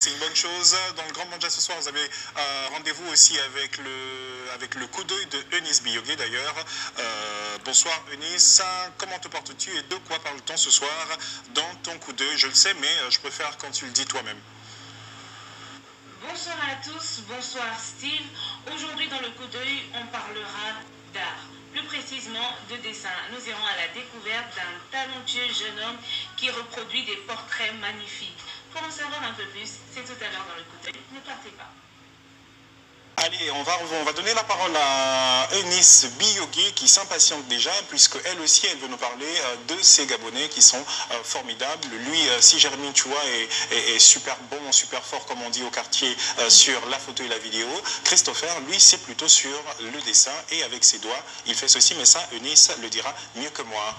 C'est une bonne chose. Dans le Grand Manja ce soir, vous avez rendez-vous aussi avec le coup d'œil de Eunice Biyogué d'ailleurs. Bonsoir Eunice, comment te portes-tu et de quoi parle-t-on ce soir dans ton coup d'œil? Je le sais, mais je préfère quand tu le dis toi-même. Bonsoir à tous, bonsoir Steve. Aujourd'hui dans le coup d'œil, on parlera d'art, plus précisément de dessin. Nous irons à la découverte d'un talentueux jeune homme qui reproduit des portraits magnifiques. Pour en savoir un peu plus, c'est tout à l'heure dans le coup d'œil. Ne partez pas. Allez, on va donner la parole à Eunice Biyogué qui s'impatiente déjà puisque elle aussi elle veut nous parler de ces Gabonais qui sont formidables. Lui, si Germine tu vois est super bon, super fort comme on dit au quartier sur la photo et la vidéo, Christopher lui c'est plutôt sur le dessin et avec ses doigts il fait ceci, mais ça Eunice le dira mieux que moi.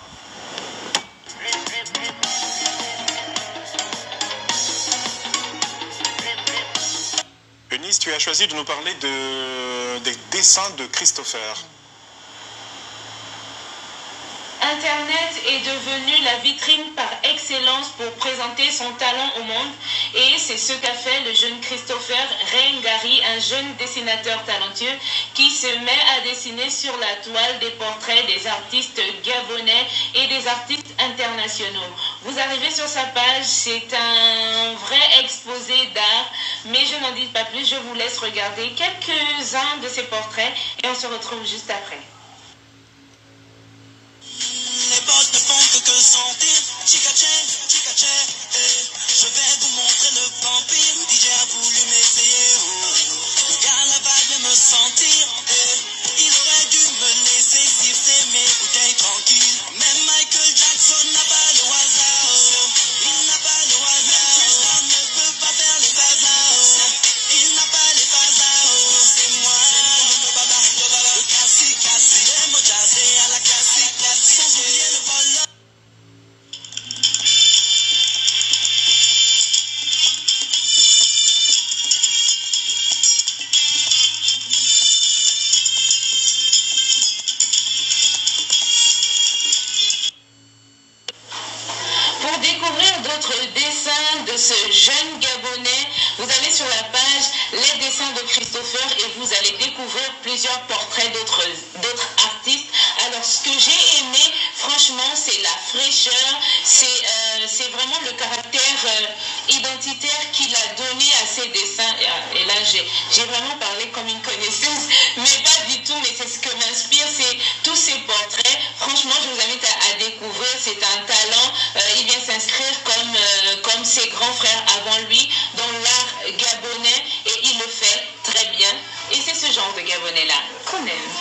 Eunice, tu as choisi de nous parler des dessins de Christopher. Internet est devenu la vitrine par excellence pour présenter son talent au monde et c'est ce qu'a fait le jeune Christopher Rengari, un jeune dessinateur talentueux qui se met à dessiner sur la toile des portraits des artistes gabonais et des artistes internationaux. Vous arrivez sur sa page, c'est un vrai exposé d'art, mais je n'en dis pas plus, je vous laisse regarder quelques-uns de ses portraits et on se retrouve juste après. Les bottes ne font que sentir. Chicaché, je vais vous montrer le vampire. Le DJ a voulu m'essayer. Le gars là-bas vient me sentir. Il aurait dû me laisser siffler mes bouteilles tranquilles. Même Michael Jackson n'a pas le hasard. Il n'a pas le hasard. Même Tristan ne peut pas faire les hasards. Il n'a pas les hasards. C'est moi le baba. Le classique. Les mots jazzés à la classique. Sans oublier le vol. Pour découvrir d'autres dessins de ce jeune Gabonais, vous allez sur la page Les dessins de Christopher et vous allez découvrir plusieurs portraits d'autres artistes. Alors ce que j'ai aimé, franchement, c'est la fraîcheur, c'est vraiment le caractère identitaire qu'il a donné à ses dessins. Et là, j'ai vraiment parlé comme une connaisseuse, mais pas du tout, mais c'est ce que m'inspire, c'est tous ces portraits. Franchement, je vous invite à découvrir, c'est un talent. Il vient s'inscrire comme ses grands frères avant lui dans l'art gabonais et il le fait très bien. Et c'est ce genre de Gabonais-là qu'on aime.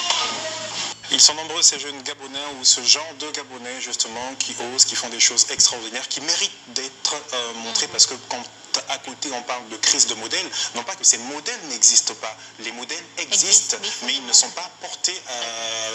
Ils sont nombreux ces jeunes Gabonais ou ce genre de Gabonais justement qui osent, qui font des choses extraordinaires, qui méritent d'être montrés parce que quand à côté on parle de crise de modèles, non pas que ces modèles n'existent pas, les modèles existent, mais ils ne sont pas portés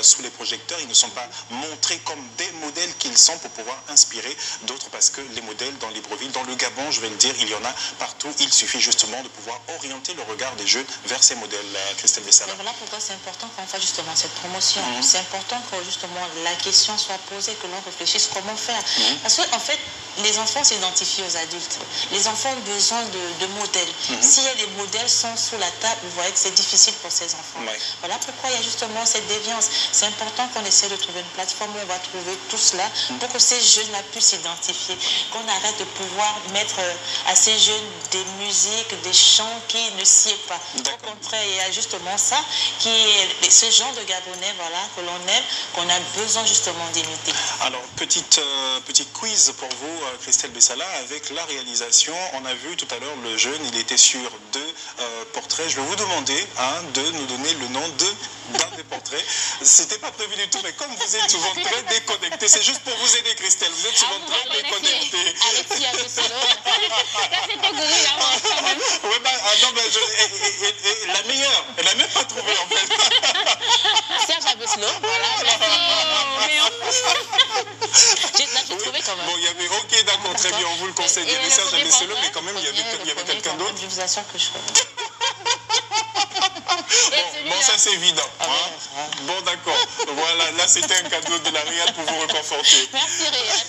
sous les projecteurs, ils ne sont pas montrés comme des modèles qu'ils sont pour pouvoir inspirer d'autres parce que les modèles dans Libreville, dans le Gabon, je vais le dire, il y en a partout, il suffit justement de pouvoir orienter le regard des jeunes vers ces modèles, Christelle Bessala. Voilà pourquoi c'est important qu'on fasse justement cette promotion. C'est important que justement la question soit posée, que l'on réfléchisse comment faire. Parce qu'en fait, les enfants s'identifient aux adultes. Les enfants ont besoin de modèles. S'il y a des modèles sont sous la table, vous voyez que c'est difficile pour ces enfants. Voilà pourquoi il y a justement cette déviance. C'est important qu'on essaie de trouver une plateforme où on va trouver tout cela pour que ces jeunes-là puissent s'identifier. Qu'on arrête de pouvoir mettre à ces jeunes des musiques, des chants qui ne s'y est pas. Au contraire, il y a justement ça qui est ce genre de Gabonais, voilà, que l'on aime, qu'on a besoin justement d'imiter. Alors, petit quiz pour vous, Christelle Bessala, avec la réalisation. On a vu tout à l'heure le jeune, il était sur deux portraits. Je vais vous demander de nous donner le nom d'un des portraits. C'était pas prévu du tout, mais comme vous êtes souvent très déconnecté, c'est juste pour vous aider, Christelle. Vous êtes souvent très déconnecté. Alexia Besselo. Oui, la meilleure, elle n'a même pas trouvé en fait. Serge Abesselo, voilà. J'ai trouvé quand même. Bon, il y avait, ok, d'accord, très bien, on vous le conseille. Il y avait Serge Abesselo, mais quand même, il y avait quelqu'un d'autre. L'utilisation que je fais. Bon, ça c'est évident. Bon, d'accord. Voilà, là c'était un cadeau de la Réal pour vous reconforter. Merci Réal.